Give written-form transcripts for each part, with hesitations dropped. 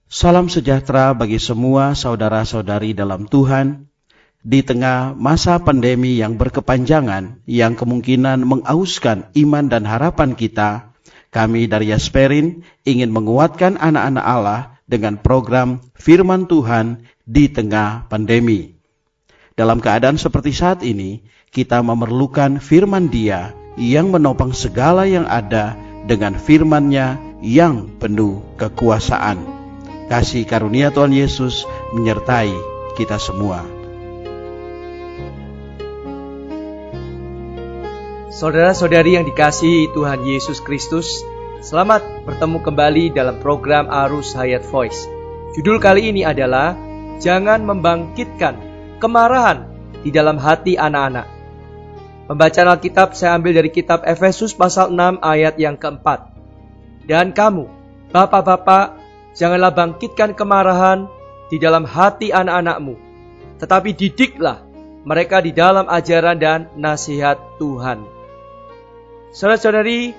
Salam sejahtera bagi semua saudara-saudari dalam Tuhan. Di tengah masa pandemi yang berkepanjangan, yang kemungkinan mengauskan iman dan harapan kita, kami dari Yasperin ingin menguatkan anak-anak Allah dengan program Firman Tuhan di tengah pandemi. Dalam keadaan seperti saat ini, kita memerlukan firman Dia yang menopang segala yang ada dengan firman-Nya yang penuh kekuasaan. Kasih karunia Tuhan Yesus menyertai kita semua. Saudara-saudari yang dikasihi Tuhan Yesus Kristus, selamat bertemu kembali dalam program Arus Hayat Voice. Judul kali ini adalah Jangan Membangkitkan Kemarahan di Dalam Hati Anak-anak. Pembacaan Alkitab saya ambil dari kitab Efesus pasal 6 ayat yang keempat. Dan kamu, bapak-bapak, janganlah bangkitkan kemarahan di dalam hati anak-anakmu, tetapi didiklah mereka di dalam ajaran dan nasihat Tuhan. Saudara-saudari,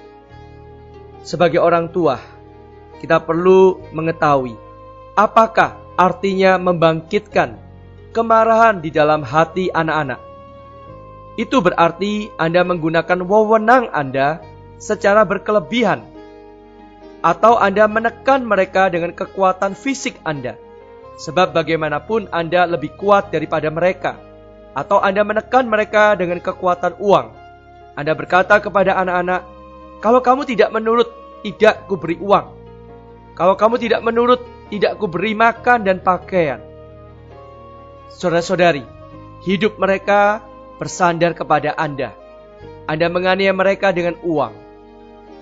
sebagai orang tua, kita perlu mengetahui apakah artinya membangkitkan kemarahan di dalam hati anak-anak. Itu berarti Anda menggunakan wewenang Anda secara berkelebihan, atau Anda menekan mereka dengan kekuatan fisik Anda. Sebab bagaimanapun Anda lebih kuat daripada mereka. Atau Anda menekan mereka dengan kekuatan uang. Anda berkata kepada anak-anak, kalau kamu tidak menurut, tidak kuberi uang. Kalau kamu tidak menurut, tidak kuberi makan dan pakaian. Saudara-saudari, hidup mereka bersandar kepada Anda. Anda menganiaya mereka dengan uang.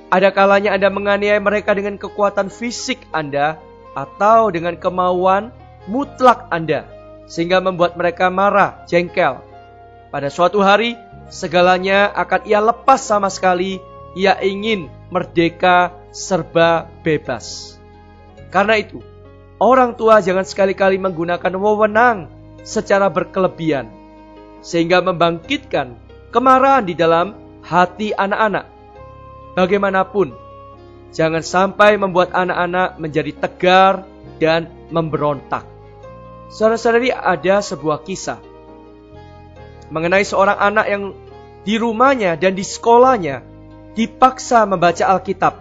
Ada kalanya Anda menganiaya mereka dengan kekuatan fisik Anda atau dengan kemauan mutlak Anda, sehingga membuat mereka marah, jengkel. Pada suatu hari, segalanya akan ia lepas sama sekali. Ia ingin merdeka, serba bebas. Karena itu, orang tua jangan sekali-kali menggunakan wewenang secara berkelebihan, sehingga membangkitkan kemarahan di dalam hati anak-anak. Bagaimanapun, jangan sampai membuat anak-anak menjadi tegar dan memberontak. Saudara-saudari, ada sebuah kisah mengenai seorang anak yang di rumahnya dan di sekolahnya dipaksa membaca Alkitab.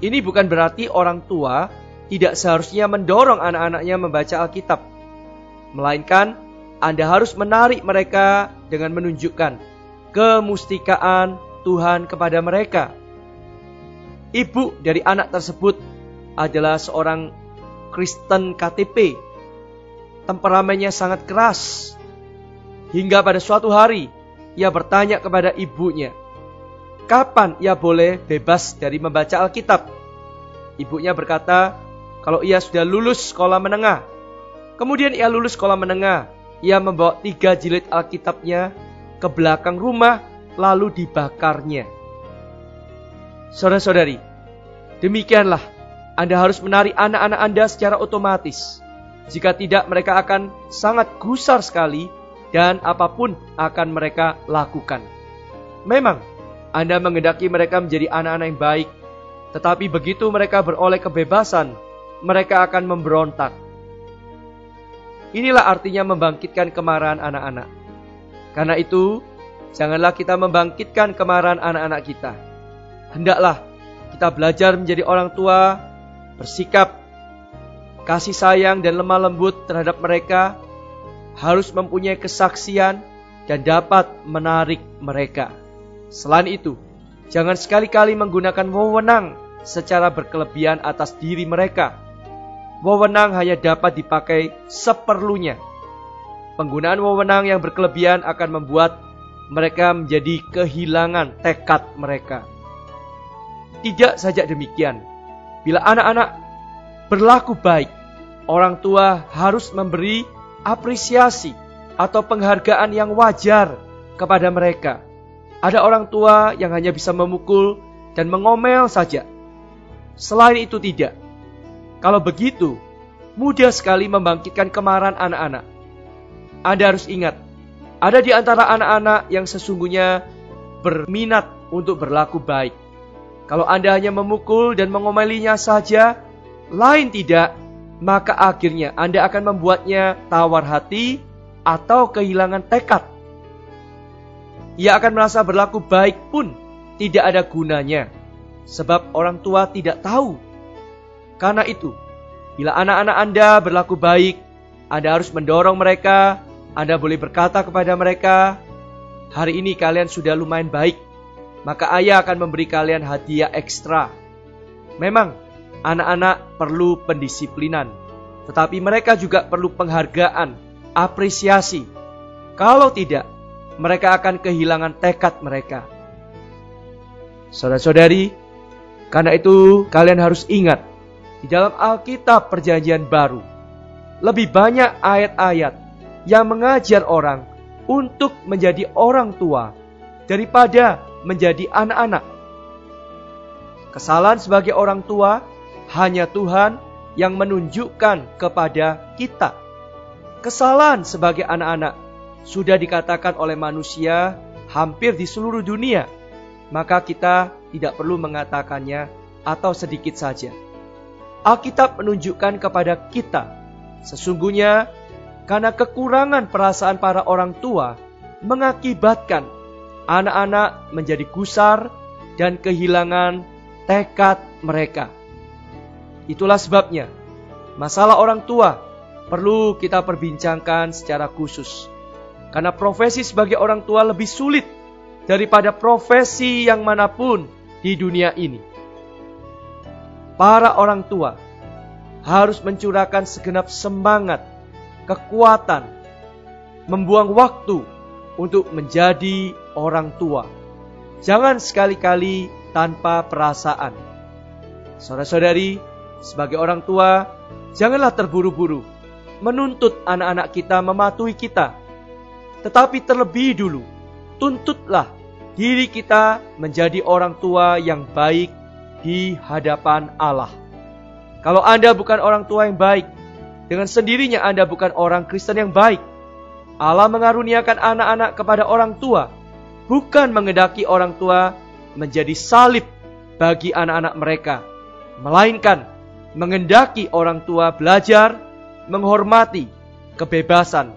Ini bukan berarti orang tua tidak seharusnya mendorong anak-anaknya membaca Alkitab. Melainkan, Anda harus menarik mereka dengan menunjukkan kemustikaan Tuhan kepada mereka. Ibu dari anak tersebut adalah seorang Kristen KTP. Temperamennya sangat keras. Hingga pada suatu hari, ia bertanya kepada ibunya, kapan ia boleh bebas dari membaca Alkitab? Ibunya berkata, kalau ia sudah lulus sekolah menengah. Kemudian ia lulus sekolah menengah. Ia membawa 3 jilid Alkitabnya ke belakang rumah, lalu dibakarnya. Saudara-saudari, demikianlah Anda harus menarik anak-anak Anda secara otomatis. Jika tidak, mereka akan sangat gusar sekali dan apapun akan mereka lakukan. Memang, Anda menghendaki mereka menjadi anak-anak yang baik, tetapi begitu mereka beroleh kebebasan, mereka akan memberontak. Inilah artinya membangkitkan kemarahan anak-anak. Karena itu, janganlah kita membangkitkan kemarahan anak-anak kita. Hendaklah kita belajar menjadi orang tua, bersikap kasih sayang dan lemah lembut terhadap mereka, harus mempunyai kesaksian dan dapat menarik mereka. Selain itu, jangan sekali-kali menggunakan wewenang secara berkelebihan atas diri mereka. Wewenang hanya dapat dipakai seperlunya. Penggunaan wewenang yang berkelebihan akan membuat mereka menjadi kehilangan tekad mereka. Tidak saja demikian, bila anak-anak berlaku baik, orang tua harus memberi apresiasi atau penghargaan yang wajar kepada mereka. Ada orang tua yang hanya bisa memukul dan mengomel saja. Selain itu tidak. Kalau begitu, mudah sekali membangkitkan kemarahan anak-anak. Anda harus ingat, ada di antara anak-anak yang sesungguhnya berminat untuk berlaku baik. Kalau Anda hanya memukul dan mengomelinya saja, lain tidak maka akhirnya Anda akan membuatnya tawar hati atau kehilangan tekad. Ia akan merasa berlaku baik pun tidak ada gunanya, sebab orang tua tidak tahu. Karena itu, bila anak-anak Anda berlaku baik, Anda harus mendorong mereka. Anda boleh berkata kepada mereka, "Hari ini kalian sudah lumayan baik, maka ayah akan memberi kalian hadiah ekstra." Memang, anak-anak perlu pendisiplinan, tetapi mereka juga perlu penghargaan, apresiasi. Kalau tidak, mereka akan kehilangan tekad mereka. Saudara-saudari, karena itu kalian harus ingat, di dalam Alkitab Perjanjian Baru, lebih banyak ayat-ayat yang mengajar orang untuk menjadi orang tua daripada menjadi anak-anak. Kesalahan sebagai orang tua hanya Tuhan yang menunjukkan kepada kita. Kesalahan sebagai anak-anak sudah dikatakan oleh manusia hampir di seluruh dunia, maka kita tidak perlu mengatakannya atau sedikit saja. Alkitab menunjukkan kepada kita, sesungguhnya karena kekurangan perasaan para orang tua mengakibatkan anak-anak menjadi gusar dan kehilangan tekad mereka. Itulah sebabnya masalah orang tua perlu kita perbincangkan secara khusus. Karena profesi sebagai orang tua lebih sulit daripada profesi yang manapun di dunia ini. Para orang tua harus mencurahkan segenap semangat, kekuatan, membuang waktu untuk menjadi orang tua. Jangan sekali-kali tanpa perasaan. Saudara-saudari, sebagai orang tua, janganlah terburu-buru menuntut anak-anak kita mematuhi kita. Tetapi terlebih dulu, tuntutlah diri kita menjadi orang tua yang baik di hadapan Allah. Kalau Anda bukan orang tua yang baik, dengan sendirinya Anda bukan orang Kristen yang baik. Allah mengaruniakan anak-anak kepada orang tua, bukan mengendaki orang tua menjadi salib bagi anak-anak mereka, melainkan mengendaki orang tua belajar menghormati kebebasan,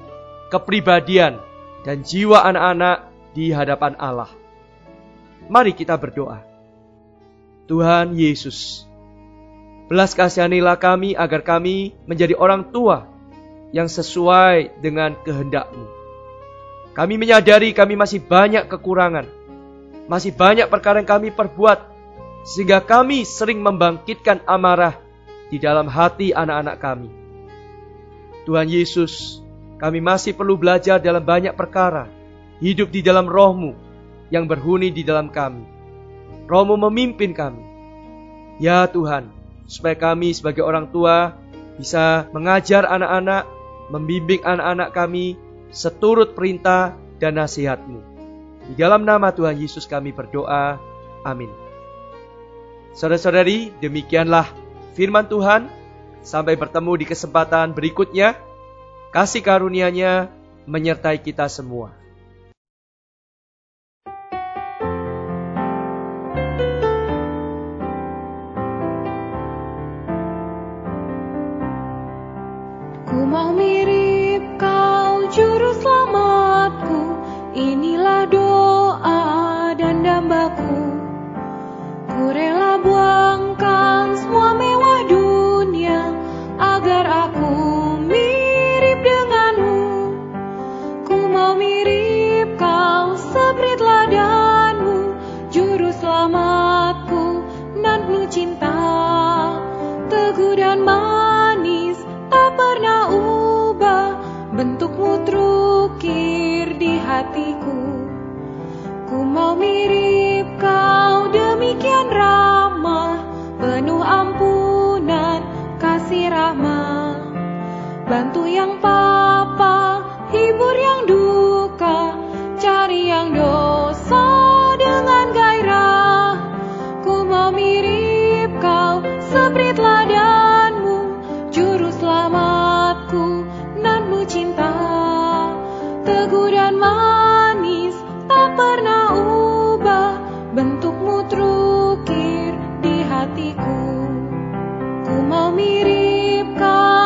kepribadian, dan jiwa anak-anak di hadapan Allah. Mari kita berdoa. Tuhan Yesus, belas kasihanilah kami agar kami menjadi orang tua yang sesuai dengan kehendak-Mu. Kami menyadari kami masih banyak kekurangan, masih banyak perkara yang kami perbuat, sehingga kami sering membangkitkan amarah di dalam hati anak-anak kami. Tuhan Yesus, kami masih perlu belajar dalam banyak perkara, hidup di dalam Roh-Mu yang berhuni di dalam kami. Roh-Mu memimpin kami. Ya Tuhan, supaya kami sebagai orang tua bisa mengajar anak-anak, membimbing anak-anak kami seturut perintah dan nasihat-Mu. Di dalam nama Tuhan Yesus kami berdoa. Amin. Saudara-saudari, demikianlah firman Tuhan. Sampai bertemu di kesempatan berikutnya. Kasih karunia-Nya menyertai kita semua. Ku mau mirip Kau, Juru Selamatku. Inilah doa dan dambaku. Ku rela buangkan semua mewah dunia agar aku mirip denganmu. Ku mau mirip Kau, seperti teladanmu, Juru Selamatku nan penuh cinta, teguh dan manis, tak pernah ubah, bentuk-Mu terukir di hatiku. Ku mau mirip Kau, demikian ramah, penuh ampunan, kasih rahmat. Bantu yang papa, hibur yang duka, cari yang dosa dengan gairah. Ku mau mirip Kau, seperti teladanmu, Juru Selamatku nan penuh cinta, teguh dan manis, tak pernah ubah, bentuk-Mu terukir di hatiku. Ku mau mirip Kau.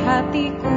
hatiku.